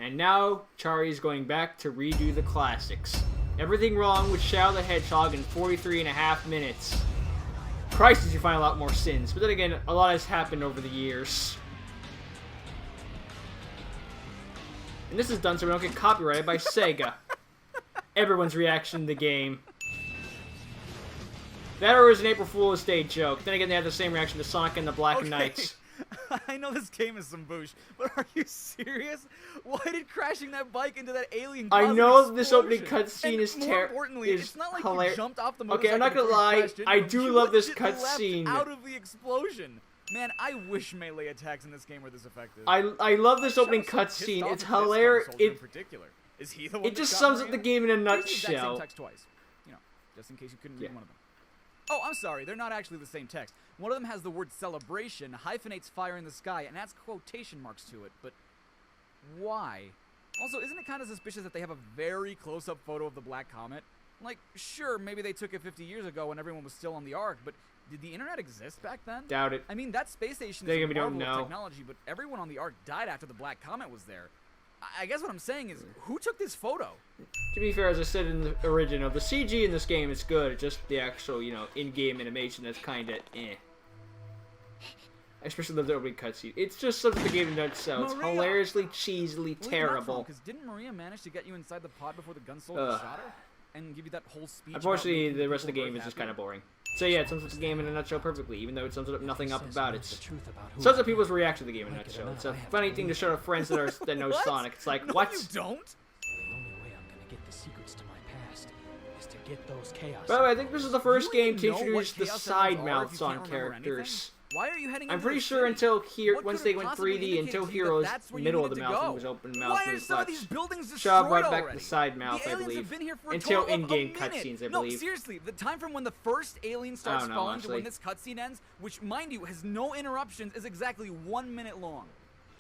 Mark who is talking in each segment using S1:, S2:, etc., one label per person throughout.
S1: And now, Chari's going back to redo the classics. Everything wrong with Shadow the Hedgehog in 43.5 minutes. Crisis, you find a lot more sins. But then again, a lot has happened over the years. And this is done so we don't get copyrighted by Sega. Everyone's reaction to the game. That or was an April Fool's Day joke. Then again, they had the same reaction to Sonic and the Black Knights.
S2: I know this game is some boosh, but are you serious? Why did crashing that bike into that alien cause
S1: I know
S2: an
S1: this opening
S2: explosion?
S1: cutscene is
S2: more importantly, it's not like you jumped off the motorcycle.
S1: Okay, I'm not gonna lie, I do love this cutscene.
S2: Out of the explosion. Man, I wish melee attacks in this game were this effective.
S1: I love this opening cutscene. It's hilarious. It just sums up the game in a nutshell.
S2: Text twice. You know, just in case you couldn't read one of them. Oh, I'm sorry, they're not actually the same text. One of them has the word celebration, hyphenates fire in the sky, and adds quotation marks to it, but why? Also, isn't it kind of suspicious that they have a very close-up photo of the Black Comet? Like, sure, maybe they took it 50 years ago when everyone was still on the Ark, but did the internet exist back then?
S1: Doubt it.
S2: I mean, that space station is a marvel of technology, but everyone on the Ark died after the Black Comet was there. I guess what I'm saying is, who took this photo?
S1: To be fair, as I said in the original, the CG in this game is good. Just the actual, you know, in-game animation that's kind of eh. I especially love the opening cutscene. It's just sums up the game in a nutshell. It's hilariously, cheesily terrible.
S2: Because didn't Maria manage to get you inside the pod before the gun soldier shot her? And give you that whole speech?
S1: Unfortunately, the rest of the game is just kind of boring. So yeah, it sums up the game in a nutshell perfectly, even though it sums up nothing up about it. Sums up people's reaction to the game in a nutshell. It's a funny thing to show to friends that know Sonic. It's like, what?
S2: You don't?
S3: The only way I'm gonna get the secrets to my past is to get those chaos.
S1: By the way, I think this is the first game to introduce the side mouths on characters.
S2: Why are you heading
S1: I'm pretty sure until here, once they went 3D, until Heroes, middle of the mouth was open mouth.
S2: Why are some of these buildings destroyed
S1: Shove right back
S2: already?
S1: the side mouth, I believe.
S2: Have been here for
S1: until in-game cutscenes, I believe.
S2: No, seriously, the time from when the first alien starts falling to when this cutscene ends, which, mind you, has no interruptions, is exactly 1 minute long.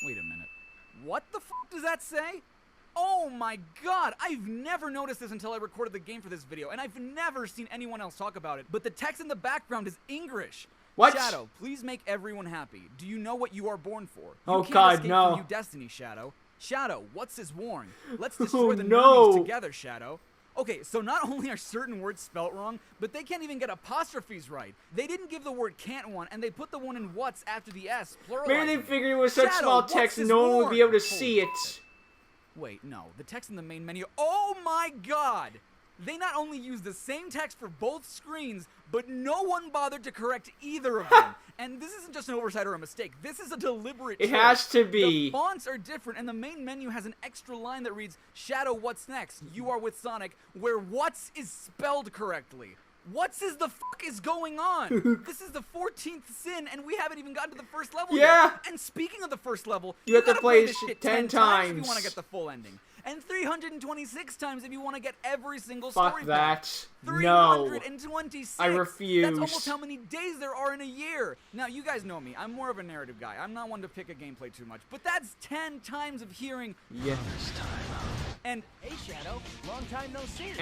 S2: Wait a minute. What the f*** does that say? Oh my god, I've never noticed this until I recorded the game for this video, and I've never seen anyone else talk about it, but the text in the background is English.
S1: What?
S2: Shadow, please make everyone happy. Do you know what you are born for?
S1: Oh god, no.
S2: From you destiny, Shadow. Shadow, what's his warning? Let's destroy the normies together, Shadow. Okay, so not only are certain words spelt wrong, but they can't even get apostrophes right. They didn't give the word can't one, and they put the one in what's after the S, plural.
S1: Maybe they figured it was such small text and no one would be able to see it.
S2: Wait, no. The text in the main menu. Oh my god! They not only used the same text for both screens, but no one bothered to correct either of them. And this isn't just an oversight or a mistake. This is a deliberate choice.
S1: It has to be.
S2: The fonts are different, and the main menu has an extra line that reads, Shadow, what's next? You are with Sonic, where what's is spelled correctly. What's is the fuck is going on? This is the 14th sin, and we haven't even gotten to the first level yet. And speaking of the first level, you have to play this shit 10 times if you want to get the full ending. And 326 times if you want to get every single story.
S1: Fuck that. No.
S2: 326.
S1: I refuse.
S2: That's almost how many days there are in a year. Now, you guys know me. I'm more of a narrative guy. I'm not one to pick a gameplay too much. But that's 10 times of hearing.
S1: Yeah.
S2: And
S3: hey, Shadow, long time no see.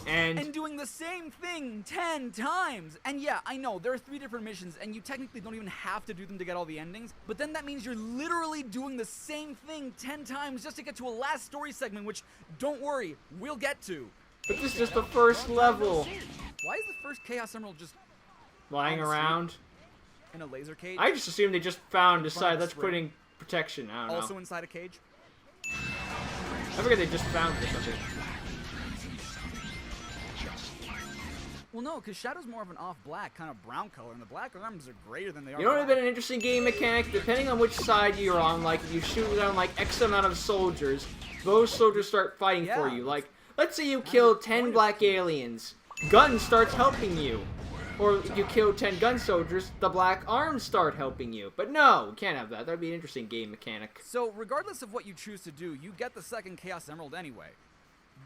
S2: And doing the same thing 10 times. And yeah, I know, there are 3 different missions, and you technically don't even have to do them to get all the endings, but then that means you're literally doing the same thing 10 times just to get to a last story segment, which, don't worry, we'll get to.
S1: But this is just the first level.
S2: Why is the first Chaos Emerald just
S1: lying around?
S2: In a laser cage?
S1: I just assumed they just decided let's put in protection. I don't know.
S2: Also inside a cage?
S1: I figured they just found it or something.
S2: Well, no, because Shadow's more of an off-black, kind of brown color, and the black arms are greater than they are.
S1: You know what would have been an interesting game mechanic? Depending on which side you're on, like, if you shoot down, like, X amount of soldiers, those soldiers start fighting for you. Like, let's say you kill 10 black aliens. Gun starts helping you. Or if you kill 10 gun soldiers, the black arms start helping you. But no, we can't have that. That would be an interesting game mechanic.
S2: So, regardless of what you choose to do, you get the second Chaos Emerald anyway.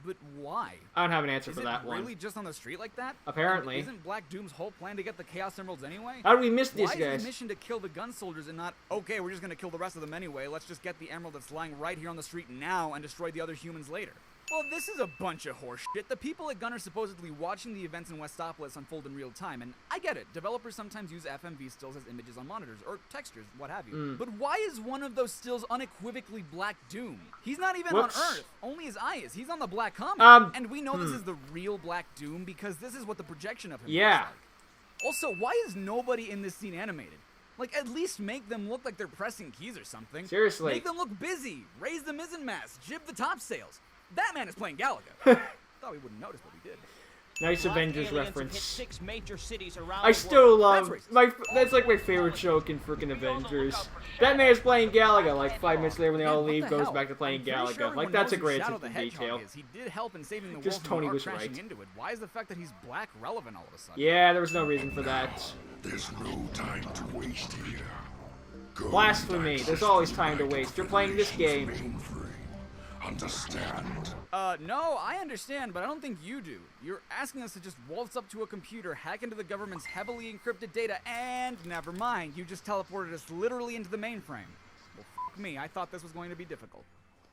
S2: But why?
S1: I don't have an answer for that one.
S2: Is it really just on the street like that?
S1: Apparently.
S2: Isn't Black Doom's whole plan to get the Chaos Emeralds anyway?
S1: How did we miss these guys?
S2: Why is the mission to kill the gun soldiers and not, okay, we're just going to kill the rest of them anyway, let's just get the emerald that's lying right here on the street now and destroy the other humans later? Well, this is a bunch of horseshit. The people at G.U.N are supposedly watching the events in Westopolis unfold in real time, and I get it. Developers sometimes use FMV stills as images on monitors, or textures, what have you. But why is one of those stills unequivocally Black Doom? He's not even on Earth. Only his eye is. He's on the Black Comet. And we know this is the real Black Doom because this is what the projection of him looks like. Also, why is nobody in this scene animated? Like, at least make them look like they're pressing keys or something.
S1: Seriously.
S2: Make them look busy. Raise the mizzen mast. Jib the topsails. That man is playing Galaga. Thought we wouldn't notice, but we did.
S1: Nice Avengers reference.
S4: 6 major cities around
S1: I still love that's like my favorite joke in freaking Avengers. That man is playing Galaga. Like 5 minutes later, when they all leave, goes back to playing Galaga. Like that's a great attention to detail.
S2: He did help in saving the
S1: Just
S2: world
S1: Tony
S2: from
S1: was
S2: crashing
S1: right.
S2: into it. Why is the fact that he's black relevant all of a sudden?
S1: Yeah, there was no reason for that.
S5: There's no time to waste here. Go
S1: Blasphemy. There's always time to waste. You're playing this game.
S5: Free. Understand?
S2: No, I understand, but I don't think you do. You're asking us to just waltz up to a computer, hack into the government's heavily encrypted data, and never mind, you just teleported us literally into the mainframe. Well, f*** me, I thought this was going to be difficult.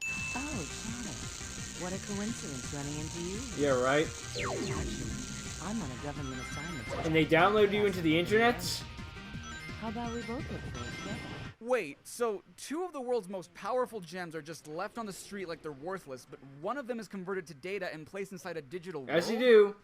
S6: Oh, Shadow. What a coincidence running into you.
S1: Yeah, right.
S6: I'm on a government assignment.
S1: And they download you into the internet?
S6: How about we both look for it together?
S2: Wait, so 2 of the world's most powerful gems are just left on the street like they're worthless, but one of them is converted to data and placed inside a digital world?
S1: As you do.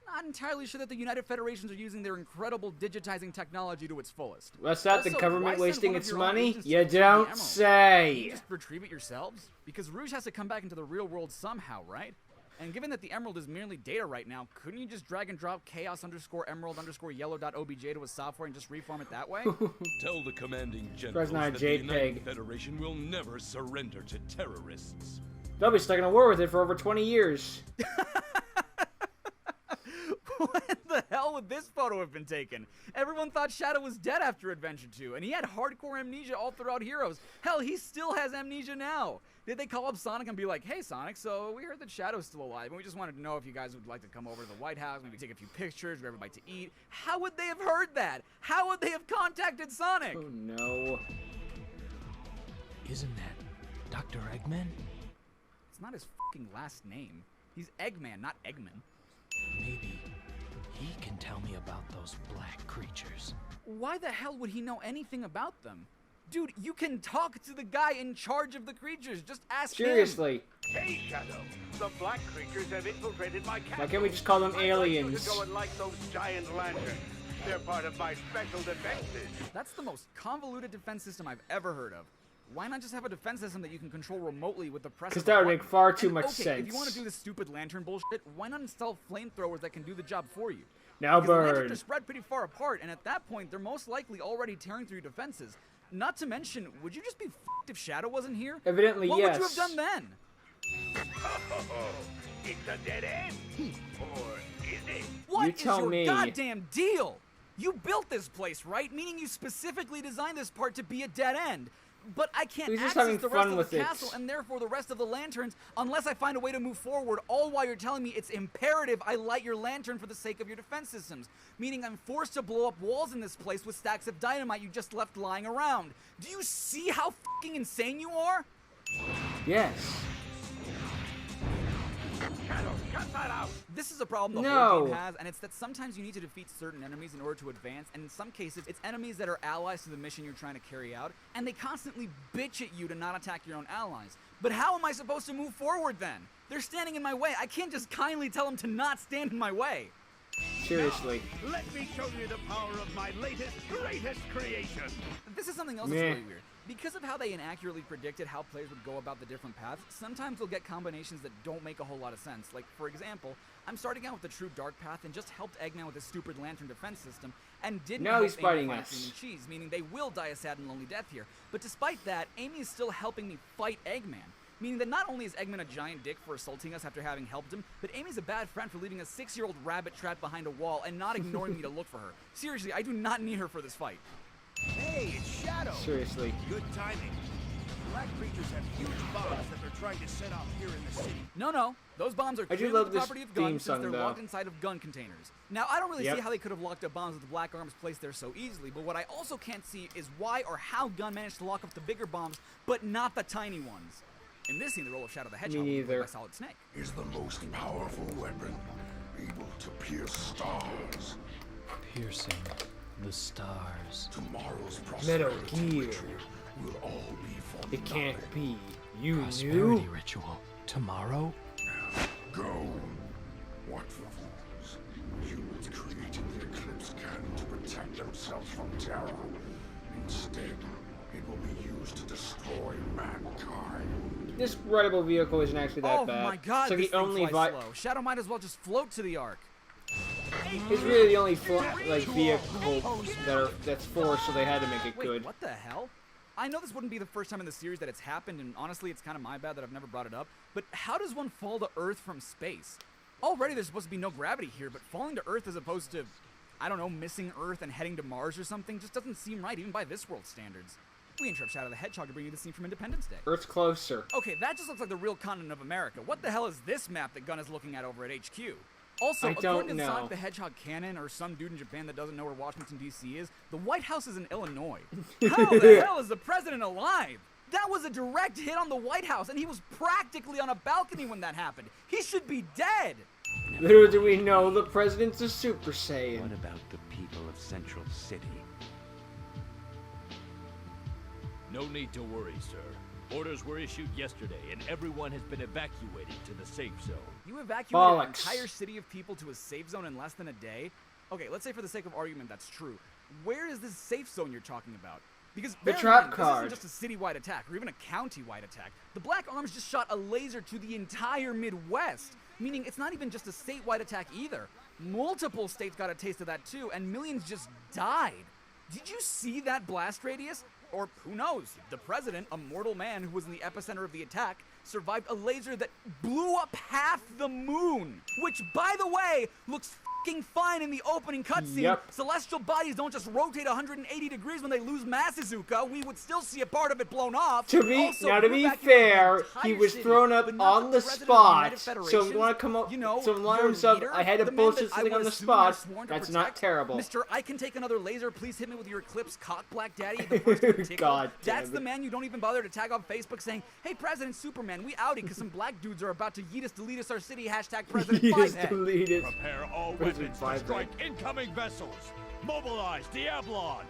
S2: Not entirely sure that the United Federations are using their incredible digitizing technology to its fullest.
S1: What's that, the
S2: Also,
S1: government
S2: why send
S1: wasting
S2: one of
S1: its
S2: your own
S1: money?
S2: agents to
S1: You
S2: retrieve the
S1: don't
S2: emerald?
S1: say.
S2: Can you just retrieve it yourselves? Because Rouge has to come back into the real world somehow, right? And given that the emerald is merely data right now, couldn't you just drag and drop chaos_emerald_yellow.obj to a software and just reform it that way?
S7: Tell the commanding generals
S1: not a
S7: that the United
S1: JPEG.
S7: Federation will never surrender to terrorists.
S1: They'll be stuck in a war with it for over 20 years.
S2: When the hell would this photo have been taken? Everyone thought Shadow was dead after Adventure 2, and he had hardcore amnesia all throughout Heroes. Hell, he still has amnesia now. Did they call up Sonic and be like, hey Sonic, so we heard that Shadow's still alive, and we just wanted to know if you guys would like to come over to the White House, maybe take a few pictures, grab a bite to eat. How would they have heard that? How would they have contacted Sonic?
S1: Oh no.
S3: Isn't that Dr. Eggman?
S2: It's not his fucking last name. He's Eggman, not Eggman.
S3: Maybe he can tell me about those black creatures.
S2: Why the hell would he know anything about them? Dude, you can talk to the guy in charge of the creatures. Just ask him.
S1: Seriously.
S8: Hey, Shadow. The black creatures have infiltrated my castle.
S1: Why can't we just call them
S8: I'd like you
S1: aliens?
S8: to go and light those giant lanterns. They're part of my special defenses.
S2: That's the most convoluted defense system I've ever heard of. Why not just have a defense system that you can control remotely with the press of a
S1: Because that would
S2: button?
S1: make far too
S2: And
S1: much
S2: okay,
S1: sense.
S2: if you want to do this stupid lantern bullshit, why not install flamethrowers that can do the job for you?
S1: Now
S2: Because the lanterns
S1: burn.
S2: are spread pretty far apart, and at that point, they're most likely already tearing through your defenses. Not to mention, would you just be f***ed if Shadow wasn't here?
S1: Evidently,
S2: what
S1: yes.
S2: would you have done then?
S8: Oh, it's a dead end. Or is it?
S2: What
S1: You
S2: is
S1: tell
S2: your
S1: me.
S2: goddamn deal? You built this place, right? Meaning you specifically designed this part to be a dead end. But I can't
S1: He's just
S2: access
S1: having
S2: the
S1: fun
S2: rest of
S1: with
S2: the
S1: it.
S2: castle and therefore the rest of the lanterns unless I find a way to move forward, all while you're telling me it's imperative I light your lantern for the sake of your defense systems. Meaning I'm forced to blow up walls in this place with stacks of dynamite you just left lying around. Do you see how fucking insane you are?
S1: Yes.
S8: Shadow, cut that out.
S2: This is a problem the
S1: No.
S2: whole game has, and it's that sometimes you need to defeat certain enemies in order to advance, and in some cases, it's enemies that are allies to the mission you're trying to carry out, and they constantly bitch at you to not attack your own allies. But how am I supposed to move forward then? They're standing in my way. I can't just kindly tell them to not stand in my way.
S1: Seriously.
S8: Let me show you the power of my latest, greatest creation.
S2: This is something else that's really weird. Because of how they inaccurately predicted how players would go about the different paths, sometimes they'll get combinations that don't make a whole lot of sense. Like, for example, I'm starting out with the true dark path and just helped Eggman with his stupid lantern defense system, and didn't
S1: Now
S2: help
S1: he's
S2: Amy
S1: fighting
S2: fight
S1: us.
S2: Cream and Cheese, meaning they will die a sad and lonely death here. But despite that, Amy is still helping me fight Eggman. Meaning that not only is Eggman a giant dick for assaulting us after having helped him, but Amy's a bad friend for leaving a 6-year-old rabbit trapped behind a wall and not ignoring me to look for her. Seriously, I do not need her for this fight.
S9: Hey, it's Shadow.
S1: Seriously.
S9: Good timing. Black creatures have huge bombs that they're trying to set off here in the city.
S2: No, those bombs are
S1: I do
S2: clearly
S1: love
S2: the
S1: this
S2: property of G.U.N.
S1: theme
S2: since
S1: song,
S2: they're
S1: though.
S2: locked inside of G.U.N containers. Now, I don't really
S1: Yep.
S2: see how they could have locked up bombs with the black arms placed there so easily, but what I also can't see is why or how G.U.N managed to lock up the bigger bombs, but not the tiny ones. In this scene, the role of Shadow the Hedgehog
S1: Me
S2: was played by
S1: neither.
S2: Solid Snake.
S5: Is the most powerful weapon, able to pierce stars.
S3: Piercing the stars.
S5: Tomorrow's
S1: Metal
S5: prosperity
S1: Gear.
S5: ritual will all be for
S1: It can't
S5: nothing.
S1: be. You
S3: Prosperity
S1: knew?
S3: ritual. Tomorrow?
S5: Go. What fools? Humans created the Eclipse Cannon to protect themselves from terror. Instead, it will be used to destroy mankind.
S1: This rideable vehicle isn't actually that
S2: Oh
S1: bad.
S2: my god,
S1: It's like
S2: this
S1: the
S2: thing
S1: only
S2: flies slow. Shadow might as well just float to the Ark.
S1: It's really the only vehicle that's forced, so they had to make it
S2: Wait,
S1: good.
S2: what the hell? I know this wouldn't be the first time in the series that it's happened, and honestly, it's kind of my bad that I've never brought it up, but how does one fall to Earth from space? Already there's supposed to be no gravity here, but falling to Earth as opposed to, I don't know, missing Earth and heading to Mars or something just doesn't seem right, even by this world's standards. We interrupt Shadow the Hedgehog to bring you the scene from Independence Day.
S1: Earth's closer.
S2: Okay, that just looks like the real continent of America. What the hell is this map that Gunn is looking at over at HQ? Also,
S1: I don't
S2: according to
S1: know.
S2: Sonic the Hedgehog canon, or some dude in Japan that doesn't know where Washington, D.C. is, the White House is in Illinois. How the hell is the president alive? That was a direct hit on the White House, and he was practically on a balcony when that happened. He should be dead.
S1: Little do we know, the president's a Super Saiyan.
S4: What about the people of Central City?
S7: No need to worry, sir. Orders were issued yesterday, and everyone has been evacuated to the safe zone.
S2: You evacuated an
S1: Bollocks.
S2: entire city of people to a safe zone in less than a day? Okay, let's say for the sake of argument that's true. Where is this safe zone you're talking about? Because
S1: The
S2: bear in
S1: trap
S2: mind,
S1: card.
S2: This isn't just a citywide attack, or even a county-wide attack. The Black Arms just shot a laser to the entire Midwest, meaning it's not even just a statewide attack either. Multiple states got a taste of that too, and millions just died. Did you see that blast radius? Or who knows, the president, a mortal man who was in the epicenter of the attack, survived a laser that blew up half the moon. Which, by the way, looks fucking fine in the opening cutscene.
S1: Yep.
S2: Celestial bodies don't just rotate 180 degrees when they lose mass, Izuka. We would still see a part of it blown off.
S1: To be
S2: Also,
S1: now, to
S2: you
S1: be
S2: evacuated
S1: fair,
S2: the
S1: he
S2: entire
S1: was
S2: city,
S1: thrown up
S2: but not
S1: on the
S2: president of the United
S1: spot. So if
S2: Federation.
S1: you want to come up,
S2: You know,
S1: so line
S2: your
S1: himself,
S2: leader,
S1: I had to
S2: the man
S1: bullshit
S2: that I
S1: something on
S2: would
S1: the
S2: assume you're
S1: spot.
S2: sworn to
S1: That's
S2: protect.
S1: not terrible.
S2: Mr. I can take another laser. Please hit me with your Eclipse cock, Black Daddy. The first in particular.
S1: God damn
S2: That's
S1: it.
S2: the man you don't even bother to tag on Facebook saying, "Hey, President Superman, we outie because some black dudes are about to yeet us, delete us, our city. Hashtag President
S1: He just
S2: Fivehead."
S1: deleted.
S7: Prepare all
S1: President
S7: weapons to
S1: Fivehead.
S7: strike incoming vessels. Mobilize Diablon.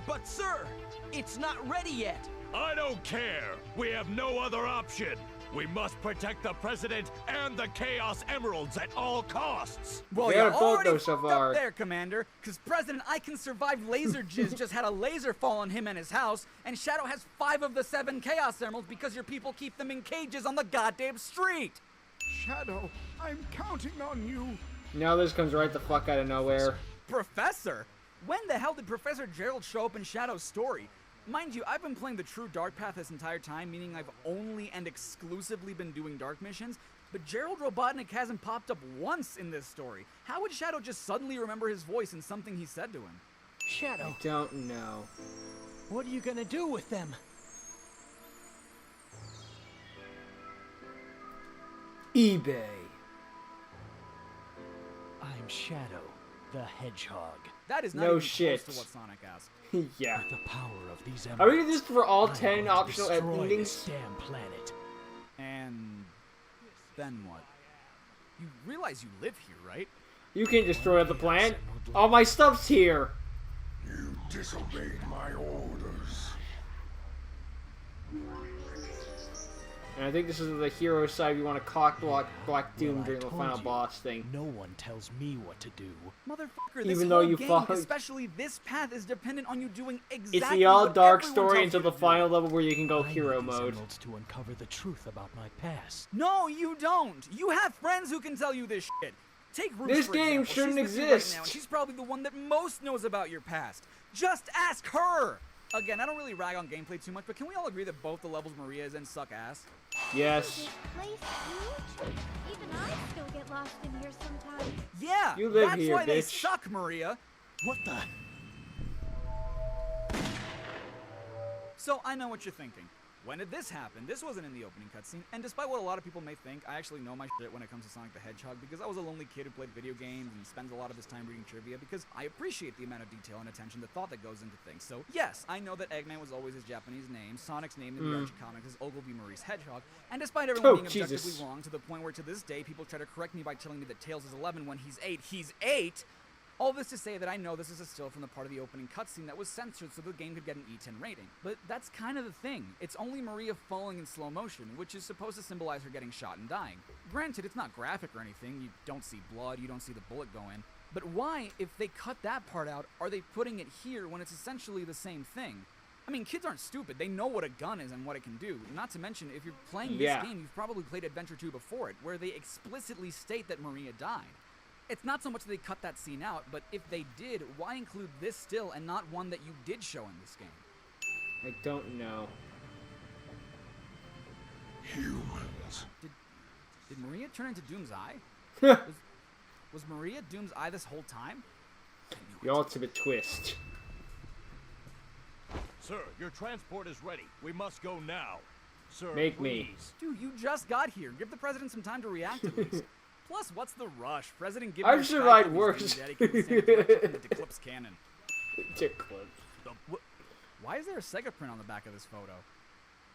S10: But sir, it's not ready yet.
S7: I don't care. We have no other option. We must protect the president and the Chaos Emeralds at all costs.
S2: Well,
S1: They
S2: you
S1: are both
S2: already
S1: though so
S2: fucked
S1: far.
S2: up there, Commander, because President I Can Survive Laser Jizz just had a laser fall on him and his house, and Shadow has 5 of the 7 Chaos Emeralds because your people keep them in cages on the goddamn street.
S9: Shadow, I'm counting on you.
S1: Now this comes right the fuck out of nowhere.
S2: Professor? When the hell did Professor Gerald show up in Shadow's story? Mind you, I've been playing the true Dark Path this entire time, meaning I've only and exclusively been doing Dark missions, but Gerald Robotnik hasn't popped up once in this story. How would Shadow just suddenly remember his voice and something he said to him?
S3: Shadow,
S1: Don't know.
S3: what are you gonna do with them?
S1: eBay.
S3: I'm Shadow, the Hedgehog.
S2: That is not
S1: No
S2: even
S1: shit.
S2: close to what Sonic asked.
S1: Yeah.
S3: With the power of these
S1: Are we
S3: emeralds,
S1: doing this for all
S3: I'm
S1: 10
S3: going to
S1: optional
S3: destroy
S1: endings?
S3: this damn planet.
S2: And then what? You realize you live here, right?
S1: You can destroy the planet. All my stuff's here.
S5: You disobeyed my orders.
S1: And I think this is the hero side. You want to cock block Black Doom
S3: Well, I
S1: during the
S3: told
S1: final
S3: you,
S1: boss thing.
S3: No one tells me what to do.
S2: Motherfucker, this
S1: Even though
S2: whole
S1: you
S2: game,
S1: followed-
S2: especially this path, is dependent on you doing exactly
S1: It's the all
S2: what
S1: dark
S2: everyone
S1: story
S2: tells
S1: until
S2: you
S1: the
S2: to do.
S1: final level where you can go
S3: I
S1: hero
S3: need these
S1: mode.
S3: emeralds to uncover the truth about my past.
S2: No, you don't. You have friends who can tell you this shit. Take Ruth,
S1: This
S2: for
S1: game
S2: example.
S1: shouldn't
S2: She's with you right
S1: exist.
S2: now, and she's probably the one that most knows about your past. Just ask her. Again, I don't really rag on gameplay too much, but can we all agree that both the levels Maria is in suck ass?
S1: Yes.
S11: This place huge? Even I still get lost in here sometimes.
S2: Yeah,
S1: You live
S2: that's
S1: here,
S2: why they
S1: bitch.
S2: suck, Maria.
S3: What the?
S2: So I know what you're thinking. when did this happen? This wasn't in the opening cutscene, and despite what a lot of people may think, I actually know my shit when it comes to Sonic the Hedgehog because I was a lonely kid who played video games and spends a lot of his time reading trivia because I appreciate the amount of detail and attention to thought that goes into things. So yes, I know that Eggman was always his Japanese name, Sonic's name in the Archie comics is Ogilvy Maurice Hedgehog, and despite everyone being objectively wrong to the point where to this day people try to correct me by telling me that Tails is 11 when he's 8, all this to say that I know this is a still from the part of the opening cutscene that was censored so the game could get an E10 rating. But that's kind of the thing. It's only Maria falling in slow motion, which is supposed to symbolize her getting shot and dying. Granted, it's not graphic or anything. You don't see blood, you don't see the bullet go in. But why, if they cut that part out, are they putting it here when it's essentially the same thing? I mean, kids aren't stupid. They know what a gun is and what it can do. Not to mention, if you're playing this game, you've probably played Adventure 2 before it, where they explicitly state that Maria died. It's not so much that they cut that scene out, but if they did, why include this still and not one that you did show in this game?
S1: I don't know.
S5: Humans.
S2: Did Maria turn into Doom's Eye? Was Maria Doom's Eye this whole time?
S1: The ultimate twist.
S7: Sir, your transport is ready. We must go now. Sir,
S1: Make
S7: please.
S1: me.
S2: Dude, you just got here. Give the president some time to react at least. Plus, what's the rush? President giving
S1: I've survived worse.
S2: Eclipse cannon. Why is there a Sega print on the back of this photo?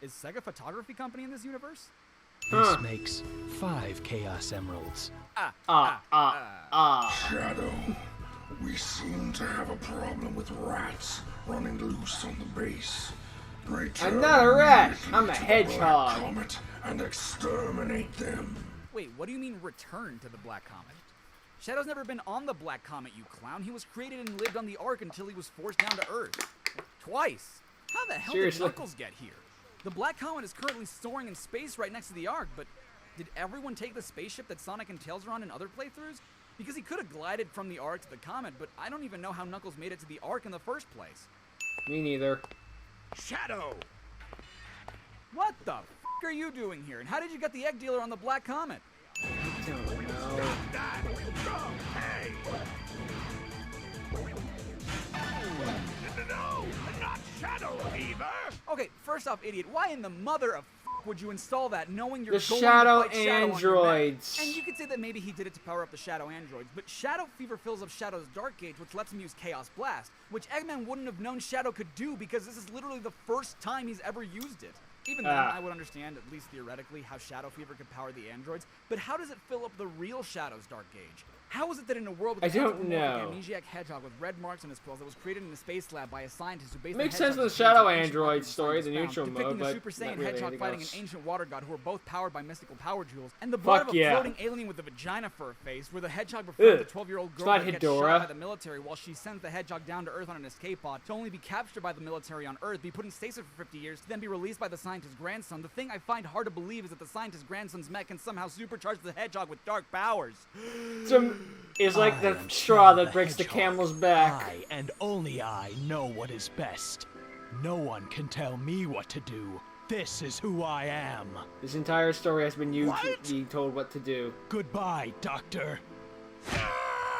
S2: Is Sega Photography Company in this universe?
S3: This makes 5 Chaos Emeralds.
S5: Shadow, we seem to have a problem with rats running loose on the base.
S1: I'm not a rat. I'm a hedgehog.
S5: Comet and exterminate them.
S2: Wait, what do you mean return to the Black Comet? Shadow's never been on the Black Comet, you clown. He was created and lived on the Ark until he was forced down to Earth. Twice. How the hell did Knuckles get here? The Black Comet is currently soaring in space right next to the Ark, but did everyone take the spaceship that Sonic and Tails are on in other playthroughs? Because he could have glided from the Ark to the Comet, but I don't even know how Knuckles made it to the Ark in the first place.
S1: Me neither.
S7: Shadow!
S2: What the f*** are you doing here? And how did you get the egg dealer on the Black Comet?
S1: I don't know.
S7: Hey! No, not Shadow Fever!
S2: Okay, first off, idiot, why in the mother of f*** would you install that knowing you're
S1: The
S2: going
S1: Shadow
S2: to fight Shadow on your
S1: Androids.
S2: mech? And you could say that maybe he did it to power up the Shadow Androids, but Shadow Fever fills up Shadow's Dark Gauge, which lets him use Chaos Blast, which Eggman wouldn't have known Shadow could do because this is literally the first time he's ever used it. Even then, I would understand, at least theoretically, how Shadow Fever could power the androids, but how does it fill up the real Shadow's Dark Gauge? How is it that in a world with an amnesiac hedgehog with red marks on his quills that was created in a space lab by a scientist who based
S1: Makes
S2: the
S1: sense with the
S2: hedgehog's
S1: Shadow
S2: ancient
S1: Android
S2: weapons
S1: story, the
S2: scientists
S1: neutral
S2: found,
S1: mode,
S2: depicting
S1: but
S2: a Super Saiyan
S1: not really
S2: hedgehog
S1: anything
S2: fighting
S1: else.
S2: an ancient water god who are both powered by mystical power jewels, and the blood of a floating alien with a vagina for a face, where the hedgehog befriends the 12-year-old girl that gets shot by the military while she sends the hedgehog down to Earth on an escape pod to only be captured by the military on Earth, be put in stasis for 50 years, to then be released by the scientist's grandson. The thing I find hard to believe is that the scientist's grandson's mech can somehow supercharge the hedgehog with dark powers.
S1: It's like the straw that breaks the camel's back.
S3: I, and only I, know what is best. No one can tell me what to do. This is who I am.
S1: This entire story has been you being told what to do.
S3: Goodbye, Doctor.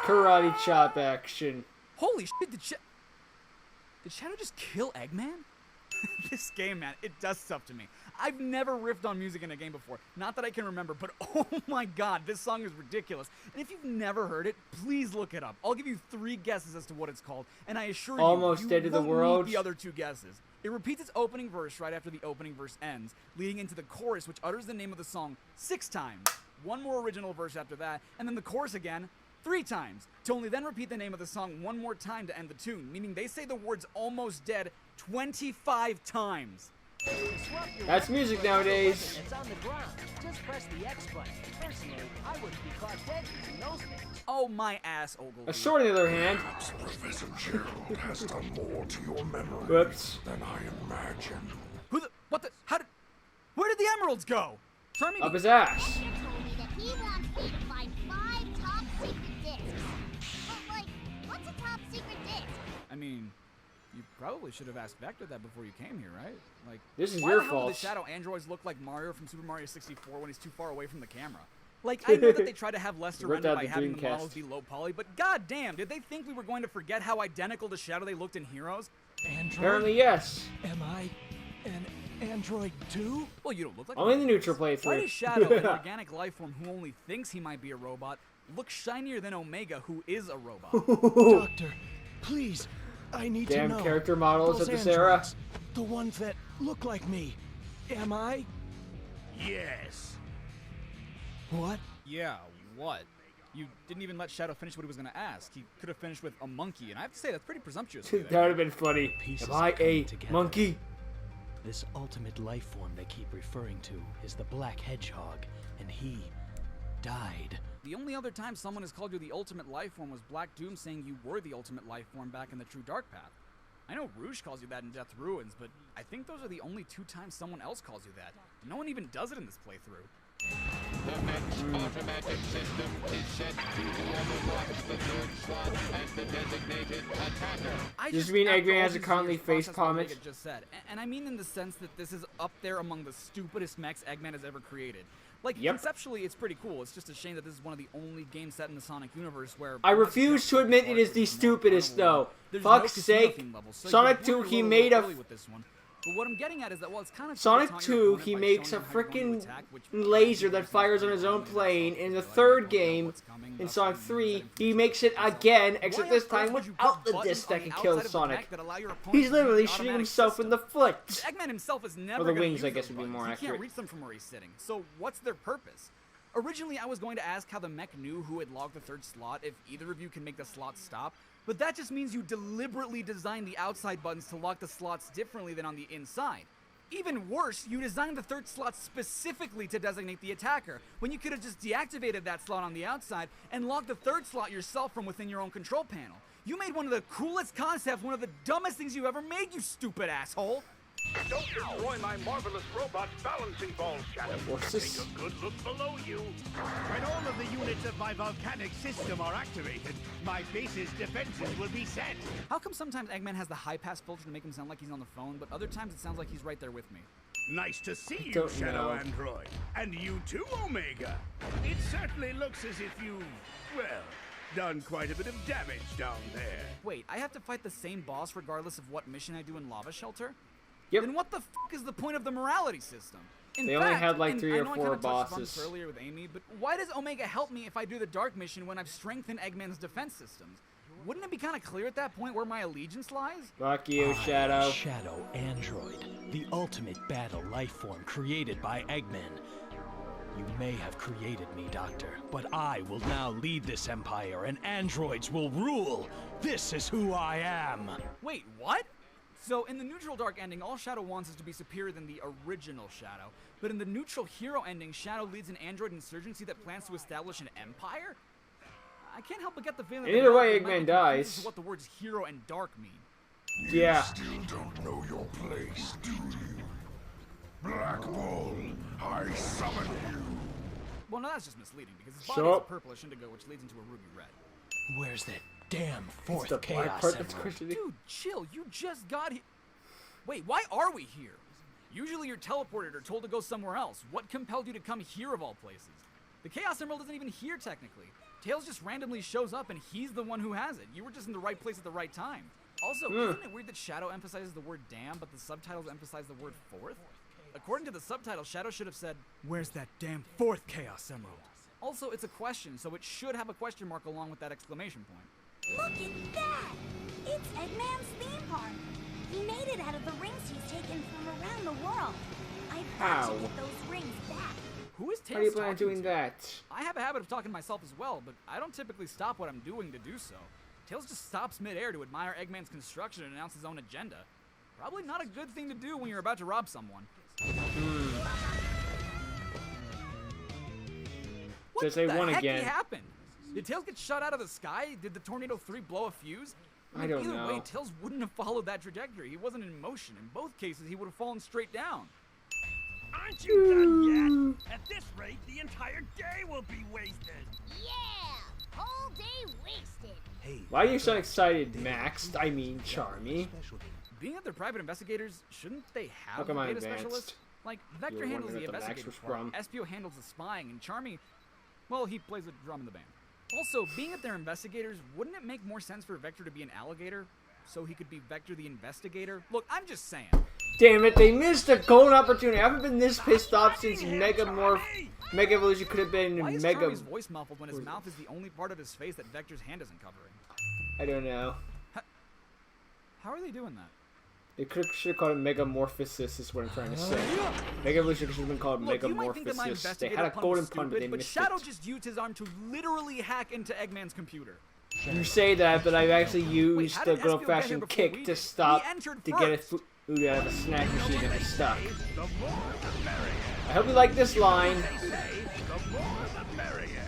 S1: Karate chop action.
S2: Holy shit, did Shadow just kill Eggman? This game, man, it does stuff to me. I've never riffed on music in a game before. Not that I can remember, but oh my god, this song is ridiculous. And if you've never heard it, please look it up. I'll give you 3 guesses as to what it's called, and I assure you,
S1: Almost Dead to the
S2: won't
S1: World.
S2: need the other 2 guesses. It repeats its opening verse right after the opening verse ends, leading into the chorus, which utters the name of the song 6 times. 1 more original verse after that, and then the chorus again 3 times, to only then repeat the name of the song 1 more time to end the tune, meaning they say the words almost dead 25 times.
S1: That's music nowadays.
S10: It's on the ground. Just press the X button. Personally, I wouldn't be caught dead using those things.
S2: Oh my ass, Ogilvy.
S1: A sword, on the other hand.
S5: Professor Gerald has done more to your memory than I imagine.
S2: Where did the emeralds go?
S1: Up his ass.
S11: He told me that he wants me to find 5 top secret discs. But like, what's a top secret disc?
S2: I mean, you probably should have asked Vector that before you came here, right? Like,
S1: this is
S2: why
S1: your
S2: the hell
S1: fault.
S2: do the Shadow Androids look like Mario from Super Mario 64 when he's too far away from the camera? Like, I know that they try to have less to render by having the models be low poly, but goddamn, did they think we were going to forget how identical to Shadow they looked in Heroes?
S3: Android?
S1: Apparently, yes.
S3: Am I an Android 2?
S2: Well, you don't look like
S1: Only
S2: one
S1: the
S2: of
S1: neutral
S2: those. Why
S1: playthrough.
S2: does Shadow, an organic life form who only thinks he might be a robot, look shinier than Omega, who is a robot?
S3: Doctor, please, I need
S1: Damn
S3: to know.
S1: character models
S3: Those
S1: at this era.
S3: androids, the ones that look like me. Am I?
S8: Yes.
S3: What?
S2: Yeah, what? You didn't even let Shadow finish what he was going to ask. He could have finished with a monkey, and I have to say that's pretty presumptuous.
S1: That would have been funny.
S3: Pieces
S1: Am I
S3: are coming
S1: a
S3: together.
S1: monkey?
S3: This ultimate life form they keep referring to is the Black Hedgehog, and he died.
S2: The only other time someone has called you the ultimate life form was Black Doom saying you were the ultimate life form back in the True Dark Path. I know Rouge calls you that in Death Ruins, but I think those are the only 2 times someone else calls you that. No one even does it in this playthrough.
S7: The mech's automatic system is set to overwatch the third slot as the designated attacker.
S2: I
S1: Does this mean
S2: after
S1: Eggman
S2: all
S1: has a
S2: these
S1: currently
S2: years,
S1: face
S2: process what
S1: comment?
S2: Omega just said, and I mean in the sense that this is up there among the stupidest mechs Eggman has ever created. Like, conceptually, it's pretty cool. It's just a shame that this is one of the only games set in the Sonic universe where...
S1: I refuse to admit it is the stupidest, though. Fuck's sake. Sonic 2, he made a...
S2: But what I'm getting at is that while it's kind of
S1: Sonic 2, he makes a freaking laser that fires on his own plane. In the third game, in Sonic 3, he makes it again, except this time without the disc that can kill Sonic. He's literally shooting himself in the foot.
S2: Eggman himself is never
S1: Or the
S2: gonna
S1: wings,
S2: use
S1: I guess,
S2: those
S1: would be more
S2: buttons. He
S1: accurate.
S2: can't reach them from where he's sitting. So what's their purpose? Originally, I was going to ask how the mech knew who had logged the third slot, if either of you can make the slot stop, but that just means you deliberately designed the outside buttons to lock the slots differently than on the inside. Even worse, you designed the third slot specifically to designate the attacker, when you could have just deactivated that slot on the outside and logged the third slot yourself from within your own control panel. You made one of the coolest concepts, one of the dumbest things you ever made, you stupid asshole!
S8: Don't destroy my marvelous robot's balancing ball, Shadow. Take a good look below you.
S9: When all of the units of my volcanic system are activated, my base's defenses will be set.
S2: How come sometimes Eggman has the high-pass filter to make him sound like he's on the phone, but other times it sounds like he's right there with me?
S9: Nice to see you,
S1: Don't
S9: Shadow
S1: know.
S9: Android. And you too, Omega. It certainly looks as if you've, well, done quite a bit of damage down there.
S2: Wait, I have to fight the same boss regardless of what mission I do in Lava Shelter?
S1: Yep.
S2: Then what the fuck is the point of the morality system? In
S1: They only
S2: fact,
S1: had like
S2: and
S1: 3
S2: I
S1: or
S2: know I
S1: 4
S2: kinda touched upon
S1: bosses.
S2: this earlier with Amy, but why does Omega help me if I do the Dark mission when I've strengthened Eggman's defense systems? Wouldn't it be kind of clear at that point where my allegiance lies?
S1: Fuck you,
S3: I,
S1: Shadow.
S3: Shadow Android, the ultimate battle life form created by Eggman. You may have created me, Doctor, but I will now lead this empire and androids will rule. This is who I am.
S2: Wait, what? So, in the neutral Dark ending, all Shadow wants is to be superior than the original Shadow. But in the neutral Hero ending, Shadow leads an android insurgency that plans to establish an empire? I can't help but get the feeling that
S1: Either way,
S2: developer might
S1: Eggman
S2: be
S1: dies.
S2: confused as to what the words Hero and Dark mean.
S1: Yeah.
S5: Still don't know your place, do you? Black Bull, I summon you.
S2: Well, no, that's just misleading, because his
S1: Shut
S2: body is a
S1: up.
S2: purplish indigo, which leads into a ruby red.
S3: Where's that damn fourth
S1: the black
S3: Chaos
S1: part that's
S3: Emerald?
S1: questioning.
S2: Dude, chill, you just got here. Wait, why are we here? Usually you're teleported or told to go somewhere else. What compelled you to come here of all places? The Chaos Emerald isn't even here, technically. Tails just randomly shows up and he's the one who has it. You were just in the right place at the right time. Also, isn't it weird that Shadow emphasizes the word damn, but the subtitles emphasize the word fourth? According to the subtitle, Shadow should have said, "Where's that damn fourth Chaos Emerald?" Also, it's a question, so it should have a question mark along with that exclamation point.
S11: Look at that! It's Eggman's theme park. He made it out of the rings he's taken from around the world. I've got
S1: How?
S11: to get those rings back.
S2: Who is
S1: How do you
S2: Tails
S1: plan on
S2: talking
S1: doing
S2: to?
S1: that?
S2: I have a habit of talking to myself as well, but I don't typically stop what I'm doing to do so. Tails just stops mid-air to admire Eggman's construction and announce his own agenda. Probably not a good thing to do when you're about to rob someone. What
S1: Says they
S2: the
S1: won
S2: heck
S1: again.
S2: happened? Did Tails get shot out of the sky? Did the Tornado 3 blow a fuse?
S1: I don't
S2: either way,
S1: know.
S2: Tails wouldn't have followed that trajectory. He wasn't in motion. In both cases, he would have fallen straight down.
S8: Aren't you done yet? At this rate, the entire day will be wasted.
S11: Yeah! Whole day wasted.
S9: Hey,
S1: Why are you so excited, Max? I mean, Charmy.
S2: Being that they're private investigators, shouldn't they
S1: How
S2: have
S1: come
S2: a
S1: I'm
S2: data
S1: advanced?
S2: specialist? Like,
S1: You
S2: Vector
S1: were
S2: handles the
S1: wondering what the Max
S2: investigative
S1: was
S2: part,
S1: from.
S2: Espio handles the spying, and Charmy, well, he plays a drum in the band. Also, being that they're investigators, wouldn't it make more sense for Vector to be an alligator? So he could be Vector the investigator? Look, I'm just saying.
S1: Damn it, they missed a golden opportunity. I haven't been this pissed off since Mega Evolution could have been
S2: Why is
S1: Mega...
S2: Charlie's voice muffled when his mouth is the only part of his face that Vector's hand isn't covering?
S1: I don't know.
S2: How are they doing that?
S1: They should have called it Megamorphosis is what I'm trying to say. Mega Evolution should have been called
S2: Look, you might think that my
S1: Megamorphosis. They
S2: investigator
S1: had a
S2: pun
S1: golden
S2: was
S1: pun, but
S2: stupid,
S1: they
S2: but
S1: missed
S2: Shadow
S1: it.
S2: just used his arm to literally hack into Eggman's computer.
S1: You say that, but I've actually used
S2: how
S1: the
S2: did
S1: good
S2: Espio
S1: old-fashioned
S2: get here before
S1: kick
S2: we
S1: to
S2: did?
S1: stop,
S2: We entered
S1: to get a
S2: first.
S1: food out of a snack machine that was stuck.
S7: The more the merrier.
S1: I hope you like this line.
S7: They say, the more the merrier.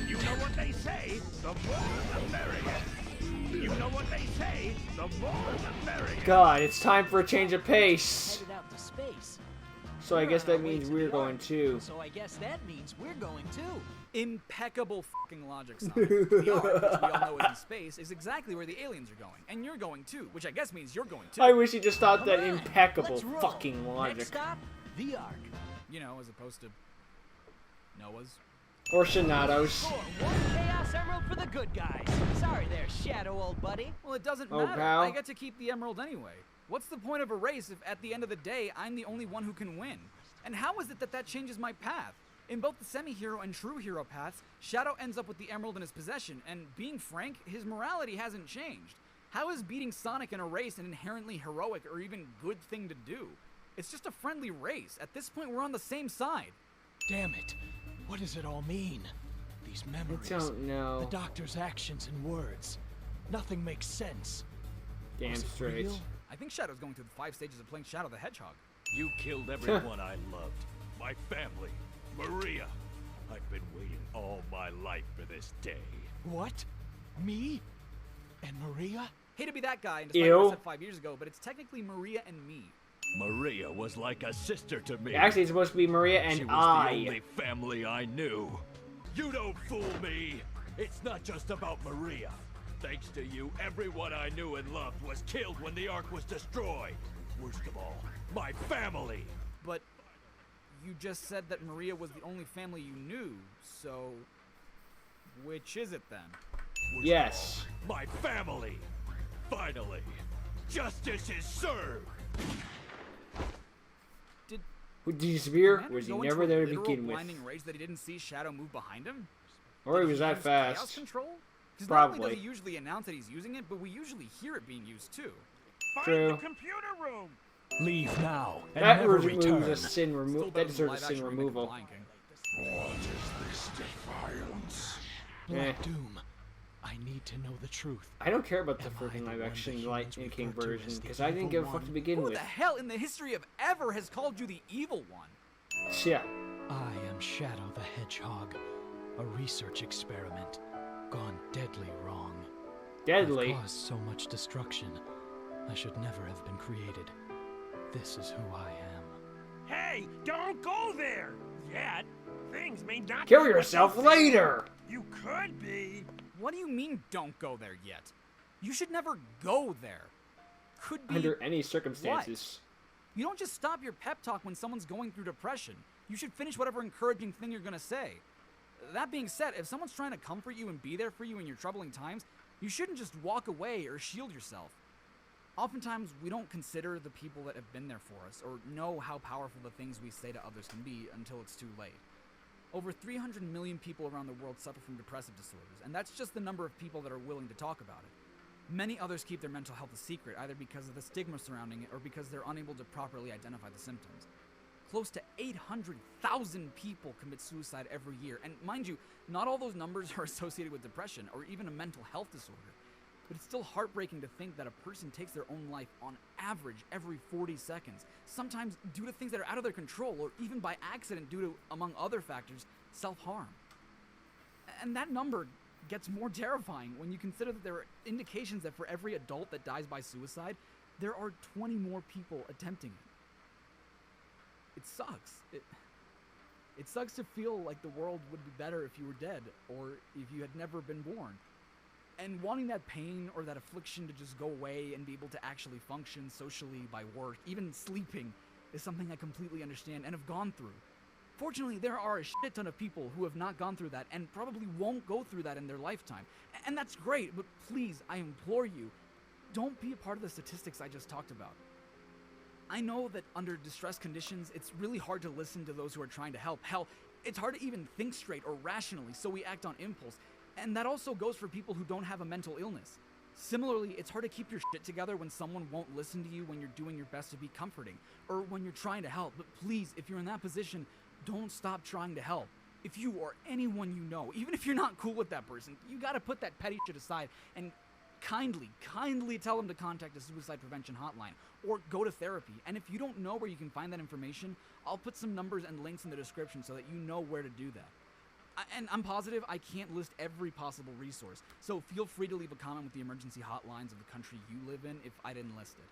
S7: You know what they say, the more the merrier. You know what they say, the more the merrier.
S1: God, it's time for a change of pace.
S10: Headed out to space.
S1: So I
S10: We're
S1: guess
S10: on our
S1: that
S10: way
S1: means
S10: to
S1: we're
S10: the
S1: going
S10: Ark,
S1: too.
S10: So I guess that means we're going too.
S2: Impeccable fucking logic, Sonic. The Ark, which we all know is in space, is exactly where the aliens are going. And you're going too, which I guess means you're going too.
S1: I wish you just thought that
S10: Come on,
S1: impeccable
S10: let's roll.
S1: fucking logic.
S10: Next stop, the Ark.
S2: You know, as opposed to Noah's.
S1: Or Shinados.
S10: Score one Chaos Emerald for the good guys. Sorry there, Shadow, old buddy.
S2: Well, it doesn't
S1: Oh,
S2: matter.
S1: pal.
S2: I get to keep the emerald anyway. What's the point of a race if at the end of the day, I'm the only one who can win? And how is it that that changes my path? In both the semi-hero and true hero paths, Shadow ends up with the emerald in his possession, and being frank, his morality hasn't changed. How is beating Sonic in a race an inherently heroic or even good thing to do? It's just a friendly race. At this point, we're on the same side.
S3: Damn it. What does it all mean? These memories.
S1: don't know.
S3: The doctor's actions and words. Nothing makes sense.
S1: Damn
S3: Was it
S1: straight.
S3: real?
S2: I think Shadow's going through the 5 stages of playing Shadow the Hedgehog.
S7: You killed everyone I loved. My family. Maria. I've been waiting all my life for this day.
S3: What? Me? And Maria?
S2: Hate to be that guy and despite
S1: Ew.
S2: what I said 5 years ago, but it's technically Maria and me.
S7: Maria was like a sister to me.
S1: Actually, it's supposed to be Maria and
S7: She was
S1: I.
S7: the only family I knew. You don't fool me. It's not just about Maria. Thanks to you, everyone I knew and loved was killed when the Ark was destroyed. Worst of all, my family.
S2: But you just said that Maria was the only family you knew, so which is it then?
S7: Worst
S1: Yes.
S7: of all, my family. Finally, justice is served.
S2: Did
S1: Did he disappear?
S2: Commander
S1: Was he
S2: go
S1: never
S2: into a
S1: there to
S2: literal
S1: begin with?
S2: blinding rage that he didn't see Shadow move behind him?
S1: Or he
S2: Did
S1: was that
S2: use Chaos
S1: fast?
S2: control? Because not only
S1: Probably.
S2: does he usually announce that he's using it, but we usually hear it being used too.
S1: True.
S9: Computer room.
S3: Leave now and
S1: That
S3: never
S1: removes
S3: return.
S1: a sin
S2: Still
S1: removal.
S2: better
S1: That
S2: than the
S1: deserves a
S2: live-action
S1: sin
S2: remake of
S1: removal.
S2: Lion King.
S5: What is this defiance?
S3: Black
S1: Eh.
S3: Doom. I need to know the truth.
S1: I don't care about the
S3: Am I
S1: freaking
S3: the
S1: live
S3: one
S1: action
S3: the
S1: Lion
S3: humans
S1: King
S3: refer to
S1: version
S3: as the
S1: because I didn't
S3: evil
S1: give a fuck
S3: one?
S1: to begin
S2: Who
S1: with.
S2: the hell in the history of ever has called you the evil one?
S1: Yeah.
S3: I am Shadow the Hedgehog, a research experiment gone deadly wrong.
S1: Deadly.
S3: I've caused so much destruction. I should never have been created. This is who I am.
S9: Hey, don't go there yet. Things may not
S1: Kill
S9: be what
S1: yourself
S9: you think.
S1: later.
S9: You could be.
S2: What do you mean don't go there yet? You should never go there. Could be
S1: Under any circumstances.
S2: You don't just stop your pep talk when someone's going through depression. You should finish whatever encouraging thing you're gonna say. That being said, if someone's trying to comfort you and be there for you in your troubling times, you shouldn't just walk away or shield yourself. Oftentimes, we don't consider the people that have been there for us or know how powerful the things we say to others can be until it's too late. Over 300 million people around the world suffer from depressive disorders, and that's just the number of people that are willing to talk about it. Many others keep their mental health a secret, either because of the stigma surrounding it or because they're unable to properly identify the symptoms. Close to 800,000 people commit suicide every year, and mind you, not all those numbers are associated with depression or even a mental health disorder. But it's still heartbreaking to think that a person takes their own life on average every 40 seconds, sometimes due to things that are out of their control or even by accident due to, among other factors, self-harm. And that number gets more terrifying when you consider that there are indications that for every adult that dies by suicide, there are 20 more people attempting it. It sucks. It sucks to feel like the world would be better if you were dead or if you had never been born. And wanting that pain or that affliction to just go away and be able to actually function socially by work, even sleeping, is something I completely understand and have gone through. Fortunately, there are a shit ton of people who have not gone through that and probably won't go through that in their lifetime. And that's great, but please, I implore you, don't be a part of the statistics I just talked about. I know that under distress conditions, it's really hard to listen to those who are trying to help. Hell, it's hard to even think straight or rationally, so we act on impulse. And that also goes for people who don't have a mental illness. Similarly, it's hard to keep your shit together when someone won't listen to you when you're doing your best to be comforting, or when you're trying to help. But please, if you're in that position, don't stop trying to help. If you or anyone you know, even if you're not cool with that person, you gotta put that petty shit aside and kindly tell them to contact a suicide prevention hotline or go to therapy. And if you don't know where you can find that information, I'll put some numbers and links in the description so that you know where to do that. And I'm positive I can't list every possible resource, so feel free to leave a comment with the emergency hotlines of the country you live in if I didn't list it.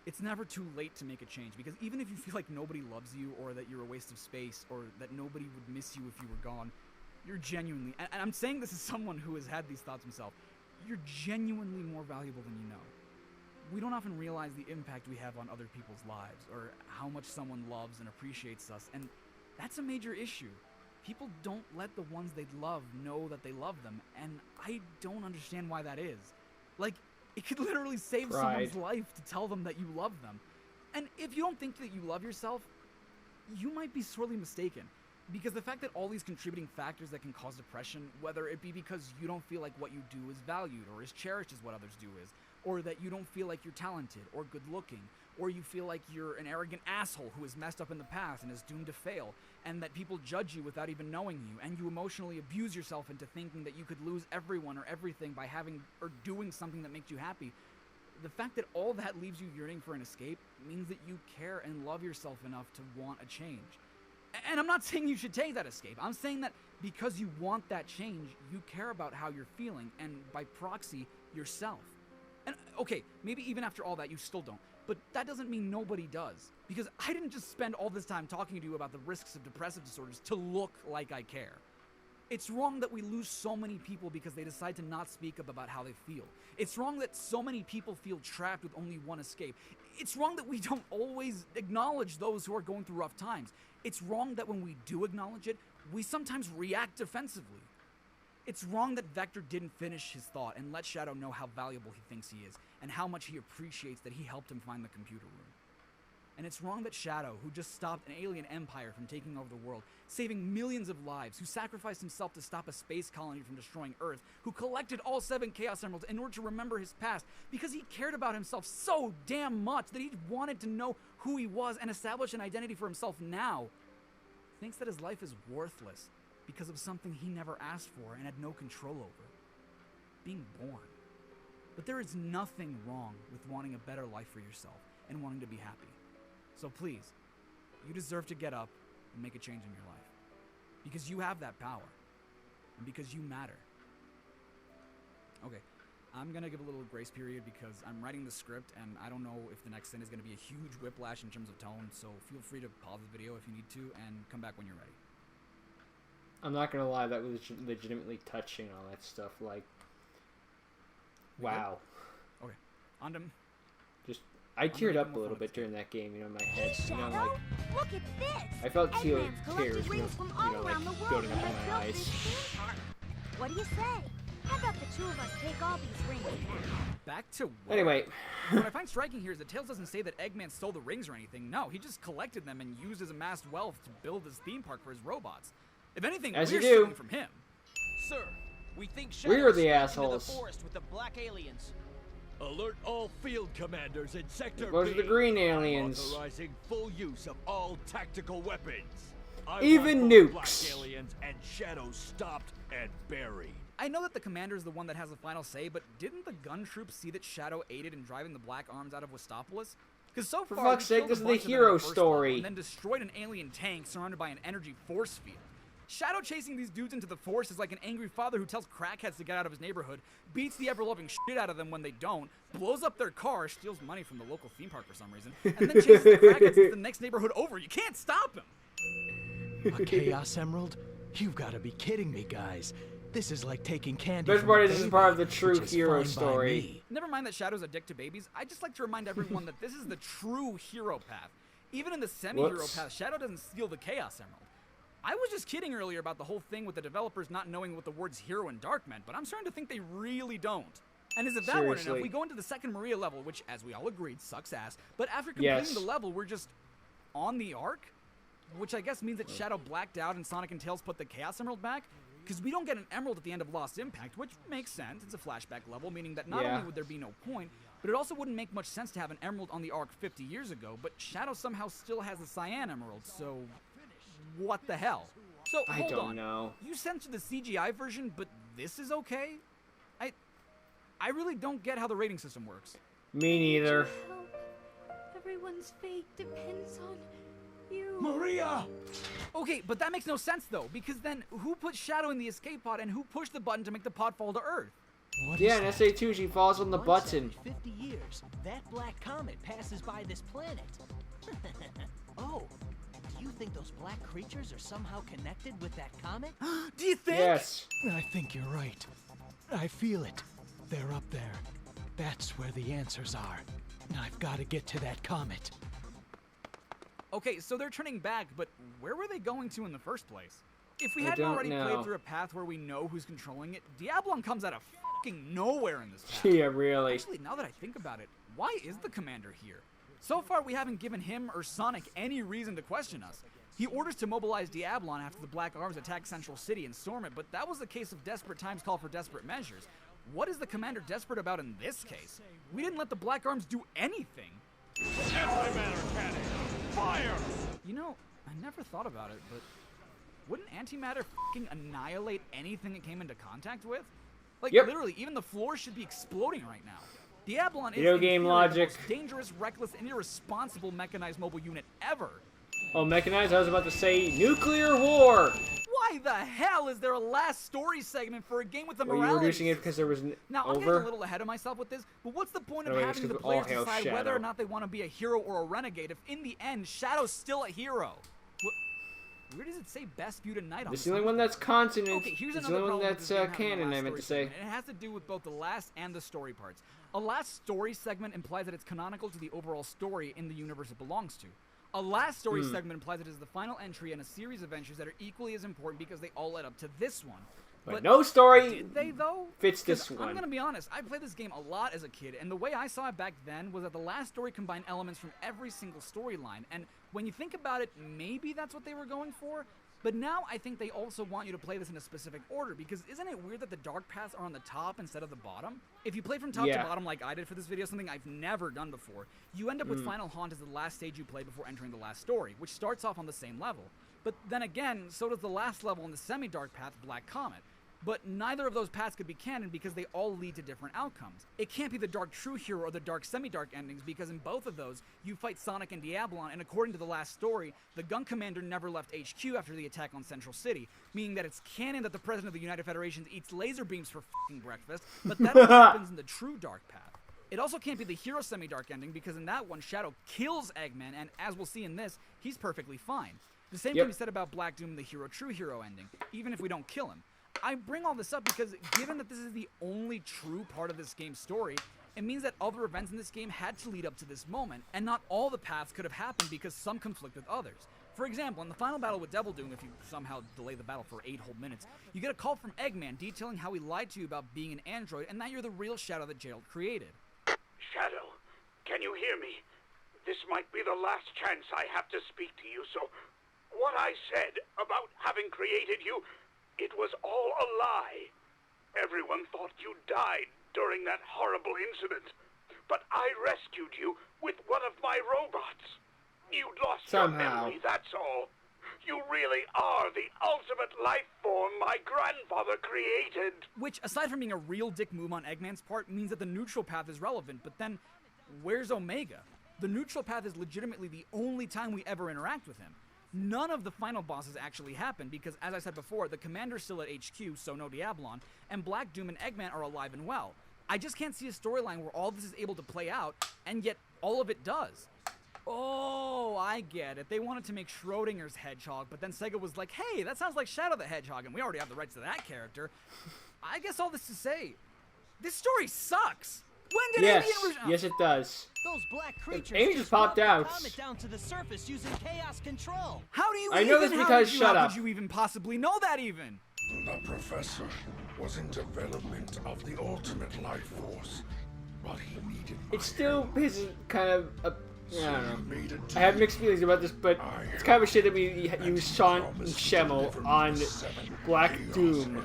S2: It's never too late to make a change, because even if you feel like nobody loves you, or that you're a waste of space, or that nobody would miss you if you were gone, you're genuinely, and I'm saying this as someone who has had these thoughts himself, you're genuinely more valuable than you know. We don't often realize the impact we have on other people's lives, or how much someone loves and appreciates us, and that's a major issue. People don't let the ones they love know that they love them, and I don't understand why that is. Like, it could literally save someone's life to tell them that you love them. And if you don't think that you love yourself, you might be sorely mistaken. Because the fact that all these contributing factors that can cause depression, whether it be because you don't feel like what you do is valued or is cherished as what others do is, or that you don't feel like you're talented or good looking, or you feel like you're an arrogant asshole who has messed up in the past and is doomed to fail, and that people judge you without even knowing you, and you emotionally abuse yourself into thinking that you could lose everyone or everything by having or doing something that makes you happy, the fact that all that leaves you yearning for an escape means that you care and love yourself enough to want a change. And I'm not saying you should take that escape. I'm saying that because you want that change, you care about how you're feeling, and by proxy, yourself. And okay, maybe even after all that, you still don't. But that doesn't mean nobody does. Because I didn't just spend all this time talking to you about the risks of depressive disorders to look like I care. It's wrong that we lose so many people because they decide to not speak up about how they feel. It's wrong that so many people feel trapped with only one escape. It's wrong that we don't always acknowledge those who are going through rough times. It's wrong that when we do acknowledge it, we sometimes react defensively. It's wrong that Vector didn't finish his thought and let Shadow know how valuable he thinks he is, and how much he appreciates that he helped him find the computer room. And it's wrong that Shadow, who just stopped an alien empire from taking over the world, saving millions of lives, who sacrificed himself to stop a space colony from destroying Earth, who collected all 7 Chaos Emeralds in order to remember his past, because he cared about himself so damn much that he wanted to know who he was and establish an identity for himself now, thinks that his life is worthless because of something he never asked for and had no control over. Being born. But there is nothing wrong with wanting a better life for yourself and wanting to be happy. So please, you deserve to get up and make a change in your life. Because you have that power. And because you matter. Okay, I'm gonna give a little grace period because I'm writing the script and I don't know if the next scene is gonna be a huge whiplash in terms of tone, so feel free to pause the video if you need to and come back when you're ready.
S1: I'm not gonna lie, that was legitimately touching, all that stuff, like, wow.
S2: Okay, on to...
S1: I teared up a little bit during that game, in my head.
S11: Hey, Shadow,
S1: like,
S11: look at this!
S1: I felt tears,
S11: Eggman's rings from all around the world
S1: building up
S11: and
S1: in my
S11: built
S1: eyes.
S11: this theme park. What do you say? How about the two of us take all these rings now?
S2: Back to what?
S1: Anyway.
S2: What I find striking here is that Tails doesn't say that Eggman stole the rings or anything. No, he just collected them and used his amassed wealth to build his theme park for his robots. If anything,
S1: As
S2: we're
S1: you do.
S2: stealing from him.
S10: Sir, we think
S1: We're the
S10: Shadow's
S1: assholes.
S10: into the forest with the black aliens.
S7: Alert all field commanders in Sector
S1: Those
S7: B.
S1: are the green aliens.
S7: Authorizing full use of all tactical weapons. I
S1: Even
S7: want both
S1: nukes.
S7: Black aliens and Shadows stopped and buried.
S2: I know that the commander is the one that has the final say, but didn't the gun troops see that Shadow aided in driving the Black Arms out of Westopolis? Because so
S1: For
S2: far,
S1: fuck's
S2: we
S1: sake,
S2: killed
S1: this
S2: a
S1: is the
S2: bunch of them in
S1: hero
S2: the first
S1: story.
S2: level and then destroyed an alien tank surrounded by an energy force field. Shadow chasing these dudes into the forest is like an angry father who tells crackheads to get out of his neighborhood, beats the ever-loving shit out of them when they don't, blows up their car, steals money from the local theme park for some reason, and then chases the crackheads into the next neighborhood over. You can't stop him!
S3: A Chaos Emerald? You've got to be kidding me, guys. This is like taking candy
S1: Best
S3: from
S1: part
S3: a
S1: is this is
S3: baby,
S1: part of the true
S3: which is
S1: hero
S3: fine by
S1: story.
S3: me.
S2: Never mind that Shadow's a dick to babies, I just like to remind everyone that this is the true hero path. Even in the semi-hero
S1: Whoops.
S2: path, Shadow doesn't steal the Chaos Emerald. I was just kidding earlier about the whole thing with the developers not knowing what the words hero and dark meant, but I'm starting to think they really don't. And as if that weren't enough,
S1: Seriously.
S2: we go into the second Maria level, which, as we all agreed, sucks ass. But after completing
S1: Yes.
S2: the level, we're just on the Ark, which I guess means that Shadow blacked out and Sonic and Tails put the Chaos Emerald back, because we don't get an Emerald at the end of Lost Impact, which makes sense. It's a flashback level, meaning that not
S1: Yeah.
S2: only would there be no point, but it also wouldn't make much sense to have an Emerald on the Ark 50 years ago, but Shadow somehow still has a Cyan Emerald, so what the hell? So,
S1: I
S2: hold
S1: don't
S2: on.
S1: know.
S2: You censored the CGI version, but this is okay? I really don't get how the rating system works.
S1: Me neither.
S11: Help. Everyone's fate depends on you.
S3: Maria!
S2: Okay, but that makes no sense though, because then who put Shadow in the escape pod and who pushed the button to make the pod fall to Earth?
S3: What
S1: Yeah,
S3: is
S1: in
S3: that?
S1: SA2, she falls on the
S10: Once
S1: button.
S10: every 50 years, that black comet passes by this planet. Oh, do you think those black creatures are somehow connected with that comet?
S2: Do you think?
S1: Yes.
S3: I think you're right. I feel it. They're up there. That's where the answers are. I've got to get to that comet.
S2: Okay, so they're turning back, but where were they going to in the first place? If we
S1: I
S2: hadn't
S1: don't
S2: already
S1: know.
S2: played through a path where we know who's controlling it, Diablon comes out of fucking nowhere in this path.
S1: Yeah, really.
S2: Actually, now that I think about it, why is the commander here? So far, we haven't given him or Sonic any reason to question us. He orders to mobilize Diablon after the Black Arms attack Central City and storm it, but that was a case of desperate times call for desperate measures. What is the commander desperate about in this case? We didn't let the Black Arms do anything.
S7: Antimatter cannon! Fire!
S2: You know, I never thought about it, but wouldn't antimatter fucking annihilate anything it came into contact with? Like,
S1: Yep.
S2: literally, even the floor should be exploding right now. Diablon is
S1: Video
S2: in
S1: game
S2: theory,
S1: logic.
S2: the most dangerous, reckless, and irresponsible mechanized mobile unit ever.
S1: Oh, mechanized, I was about to say nuclear war!
S2: Why the hell is there a last story segment for a game with the
S1: Were you
S2: morality
S1: reducing it
S2: system?
S1: because there was
S2: Now, I'm getting
S1: over?
S2: a little ahead of myself with this, but what's the point of
S1: Oh, yeah,
S2: having
S1: it's
S2: the
S1: 'cause all
S2: players
S1: hail
S2: decide whether
S1: Shadow.
S2: or not they want to be a hero or a renegade if in the end, Shadow's still a hero? Where does it say best viewed at night on
S1: This is
S2: the
S1: the only one that's consonant.
S2: Okay, here's
S1: It's
S2: another
S1: the only one
S2: problem with
S1: that's
S2: this game having a
S1: canon,
S2: last
S1: I meant to
S2: story
S1: say.
S2: segment, and it has to do with both the last and the story parts. A last story segment implies that it's canonical to the overall story in the universe it belongs to. A last story segment implies it is the final entry in a series of entries that are equally as important because they all led up to this one.
S1: But no story
S2: Did they though?
S1: fits
S2: 'Cause
S1: this
S2: I'm
S1: one.
S2: gonna be honest, I played this game a lot as a kid, and the way I saw it back then was that the last story combined elements from every single storyline. And when you think about it, maybe that's what they were going for. But now I think they also want you to play this in a specific order, because isn't it weird that the dark paths are on the top instead of the bottom? If you play from top to
S1: Yeah.
S2: bottom like I did for this video, something I've never done before, you end up with Final Haunt as the last stage you play before entering the last story, which starts off on the same level. But then again, so does the last level in the semi-dark path, Black Comet. But neither of those paths could be canon because they all lead to different outcomes. It can't be the Dark True Hero or the Dark Semi-Dark endings, because in both of those, you fight Sonic and Diablon, and according to the last story, the Gun Commander never left HQ after the attack on Central City, meaning that it's canon that the President of the United Federation eats laser beams for fucking breakfast, but that only happens in the true Dark Path. It also can't be the Hero Semi-Dark ending, because in that one, Shadow kills Eggman, and as we'll see in this, he's perfectly fine. The same can be said about Black Doom and the Hero True Hero ending, even if we don't kill him. I bring all this up because, given that this is the only true part of this game's story, it means that other events in this game had to lead up to this moment, and not all the paths could have happened because some conflict with others. For example, in the final battle with Devil Doom, if you somehow delay the battle for 8 whole minutes, you get a call from Eggman detailing how he lied to you about being an android and that you're the real Shadow that Gerald created.
S8: Shadow, can you hear me? This might be the last chance I have to speak to you, so what I said about having created you, it was all a lie. Everyone thought you died during that horrible incident, but I rescued you with one of my robots. You lost your memory, that's all. You really are the ultimate life form my grandfather created.
S2: Which, aside from being a real dick move on Eggman's part, means that the neutral path is relevant, but then, where's Omega? The neutral path is legitimately the only time we ever interact with him. None of the final bosses actually happen because, as I said before, the Commander's still at HQ, so no Diablon, and Black Doom and Eggman are alive and well. I just can't see a storyline where all this is able to play out, and yet all of it does. Oh, I get it. They wanted to make Schrodinger's Hedgehog, but then Sega was like, hey, that sounds like Shadow the Hedgehog, and we already have the rights to that character. I guess all this to say, this story sucks! When did
S1: Yes, it does.
S10: Those black creatures
S1: Amy just popped out.
S10: the comet down to the surface using chaos control.
S2: How do you
S1: I know this because
S2: how
S1: shut
S2: could
S1: up.
S2: you even possibly know that even?
S5: The Professor was in development of the ultimate life force, but he needed my
S1: It still pisses kind of I don't know.
S5: made a
S1: I have
S5: deal.
S1: mixed feelings about this, but it's kind of a shit that we use Sean Schemmel on Black Doom.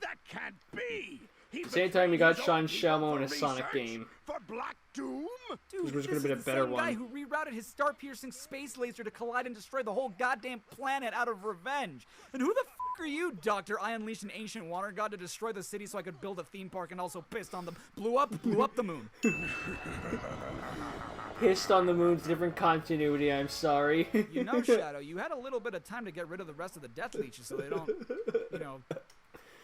S9: That can't be. He
S1: Same time you got
S9: betrayed
S1: Sean
S9: his own people
S1: Schemmel in a
S9: for
S1: Sonic
S9: research?
S1: game.
S9: For Black Doom?
S1: Which
S2: Dude,
S1: was
S2: this
S1: gonna be
S2: is
S1: a
S2: the
S1: better
S2: same guy
S1: one.
S2: who rerouted his star-piercing space laser to collide and destroy the whole goddamn planet out of revenge. And who the f*** are you, Doctor? I unleashed an ancient water god to destroy the city so I could build a theme park and also pissed on them. Blew up the moon.
S1: Pissed on the Moon's different continuity, I'm sorry.
S2: You know, Shadow, you had a little bit of time to get rid of the rest of the Death Leeches so they don't, you know,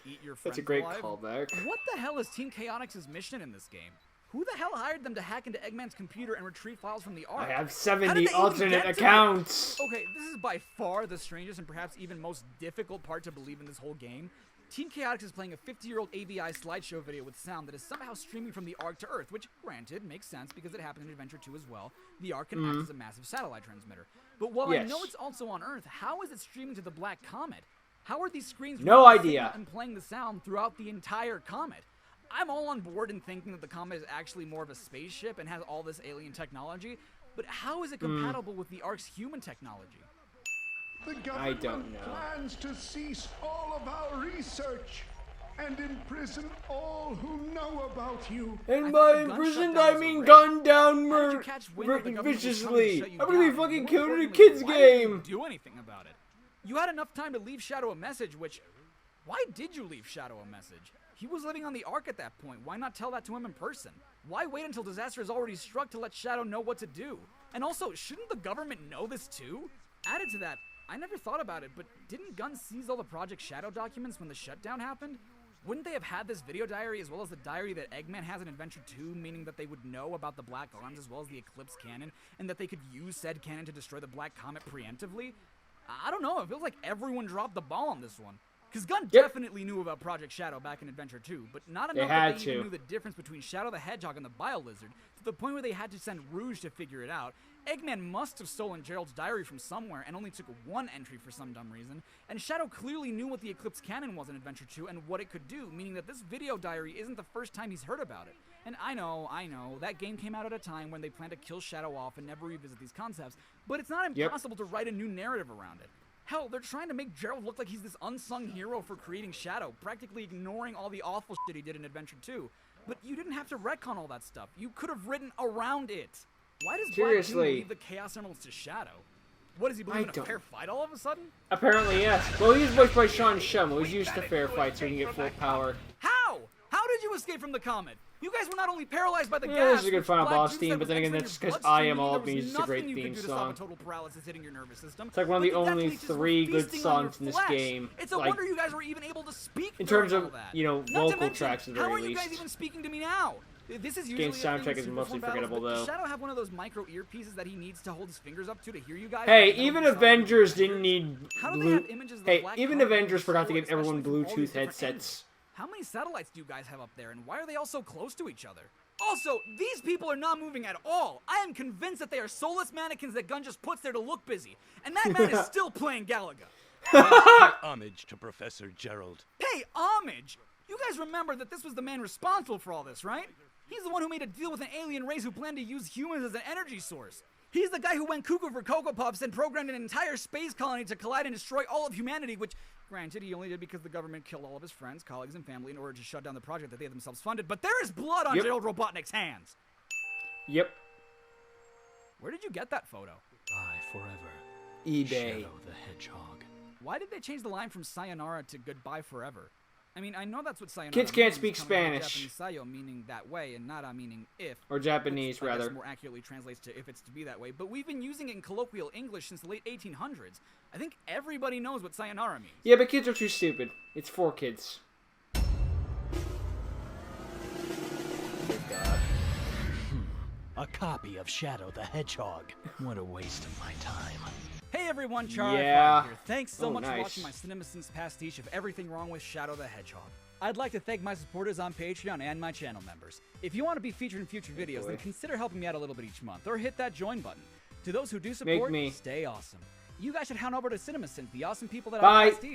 S2: eat your friends
S1: That's a great
S2: alive.
S1: callback.
S2: What the hell is Team Chaotix's mission in this game? Who the hell hired them to hack into Eggman's computer and retrieve files from the Ark?
S1: I have
S2: How did
S1: 70
S2: they even
S1: alternate
S2: get to it?
S1: accounts.
S2: Okay, this is by far the strangest and perhaps even most difficult part to believe in this whole game. Team Chaotix is playing a 50-year-old AVI slideshow video with sound that is somehow streaming from the Ark to Earth, which, granted, makes sense because it happened in Adventure 2 as well. The Ark can act as a massive satellite transmitter. But while I know it's also on Earth, how is it streaming to the Black Comet? How are these screens
S1: No
S2: recording the
S1: idea.
S2: signal and playing the sound throughout the entire comet? I'm all on board in thinking that the comet is actually more of a spaceship and has all this alien technology, but how is it compatible with the Ark's human technology?
S5: The
S1: I don't
S5: government
S1: know.
S5: plans to cease all of our research and imprison all who know about you.
S1: And
S2: I
S1: by
S2: think the gun
S1: imprisoned,
S2: shutdown
S1: I
S2: was a
S1: mean
S2: rape.
S1: gunned down
S2: How did you catch wind that the government was coming to
S1: viciously.
S2: shut you
S1: I'm gonna be
S2: down?
S1: fucking
S2: More
S1: killed in a
S2: importantly,
S1: kid's
S2: why didn't you
S1: game.
S2: do anything about it? You had enough time to leave Shadow a message, which... Why did you leave Shadow a message? He was living on the Ark at that point. Why not tell that to him in person? Why wait until disaster has already struck to let Shadow know what to do? And also, shouldn't the government know this too? Added to that, I never thought about it, but didn't G.U.N seize all the Project Shadow documents when the shutdown happened? Wouldn't they have had this video diary as well as the diary that Eggman has in Adventure 2, meaning that they would know about the Black Arms as well as the Eclipse Cannon, and that they could use said cannon to destroy the Black Comet preemptively? I don't know, it feels like everyone dropped the ball on this one. Because G.U.N definitely knew about Project Shadow back in Adventure 2, but not enough that they even knew the difference between Shadow the Hedgehog and the Bio-Lizard, to the point where they had to send Rouge to figure it out. Eggman must have stolen Gerald's diary from somewhere and only took one entry for some dumb reason, and Shadow clearly knew what the Eclipse Cannon was in Adventure 2 and what it could do, meaning that this video diary isn't the first time he's heard about it. And I know, that game came out at a time when they planned to kill Shadow off and never revisit these concepts, but it's not impossible to write a new narrative around it. Hell, they're trying to make Gerald look like he's this unsung hero for creating Shadow, practically ignoring all the awful shit he did in Adventure 2. But you didn't have to retcon all that stuff. You could have written around it. Why does Black Doom leave the Chaos Emeralds to Shadow? What, does he believe in a fair fight all of a sudden?
S1: Apparently, yes. Well, he's voiced by Sean Schemmel. He's used to fair fights so he can get full power.
S2: How? How did you escape from the comet? You guys were not only paralyzed by the
S1: Yeah,
S2: gas,
S1: this is a good
S2: which
S1: final
S2: Black
S1: boss
S2: Doom
S1: theme,
S2: said
S1: but then
S2: was
S1: again,
S2: entering
S1: that's
S2: your
S1: because I Am
S2: bloodstream,
S1: All
S2: meaning
S1: Means
S2: there
S1: is a
S2: was
S1: great
S2: nothing you
S1: theme
S2: could do to stop
S1: song.
S2: a total paralysis hitting your nervous system.
S1: It's like one of the
S2: But
S1: only
S2: Death Leeches were
S1: 3 good
S2: feasting on your
S1: songs in this
S2: flesh.
S1: game.
S2: It's a
S1: Like,
S2: wonder you guys were even able to speak
S1: in terms
S2: during
S1: of,
S2: all that.
S1: you know,
S2: Not to
S1: vocal
S2: mention,
S1: tracks at the
S2: how
S1: very
S2: are you guys
S1: least.
S2: even speaking to me now? This is usually
S1: Game's soundtrack is mostly forgettable,
S2: Does
S1: though.
S2: Shadow have one of those micro earpieces that he needs to hold his fingers up to hear you guys?
S1: Hey,
S2: like,
S1: even
S2: you know,
S1: Avengers didn't need
S2: How do they
S1: blue...
S2: have images of the
S1: Hey,
S2: Black
S1: even
S2: Comet
S1: Avengers forgot to
S2: destroyed,
S1: give everyone
S2: especially from all these
S1: Bluetooth
S2: different
S1: headsets.
S2: How many satellites do you guys have up there, and why are they all so close to each other? Also, these people are not moving at all. I am convinced that they are soulless mannequins that G.U.N just puts there to look busy. And that man is still playing Galaga.
S7: Homage to Professor Gerald.
S2: Hey, homage! You guys remember that this was the man responsible for all this, right? He's the one who made a deal with an alien race who planned to use humans as an energy source. He's the guy who went cuckoo for Cocoa Puffs and programmed an entire space colony to collide and destroy all of humanity, which, granted, he only did because the government killed all of his friends, colleagues, and family in order to shut down the project that they themselves funded. But there is blood on Gerald Robotnik's hands!
S1: Yep.
S2: Where did you get that photo?
S3: Bye forever.
S1: eBay.
S3: Shadow the Hedgehog.
S2: Why did they change the line from sayonara to goodbye forever? I mean, I know that's what sayonara
S1: Kids can't
S2: means,
S1: speak
S2: coming from
S1: Spanish.
S2: Japanese sayo meaning that way, and nara meaning if.
S1: Or Japanese,
S2: which, I guess,
S1: rather.
S2: more accurately translates to if it's to be that way, but we've been using it in colloquial English since the late 1800s. I think everybody knows what sayonara means.
S1: Yeah, but kids are too stupid. It's for kids.
S3: A copy of Shadow the Hedgehog. What a waste of my time.
S2: Hey everyone, Charlie
S1: Yeah.
S2: here. Thanks so
S1: Oh,
S2: much for
S1: nice.
S2: watching my CinemaSins pastiche of everything wrong with Shadow the Hedgehog. I'd like to thank my supporters on Patreon and my channel members. If you want to be featured in future videos, then consider helping me out a little bit each month, or hit that join button. To those who do support,
S1: me.
S2: stay awesome. You guys should head over to CinemaSins, the awesome people that
S1: Bye.
S2: I pastiche.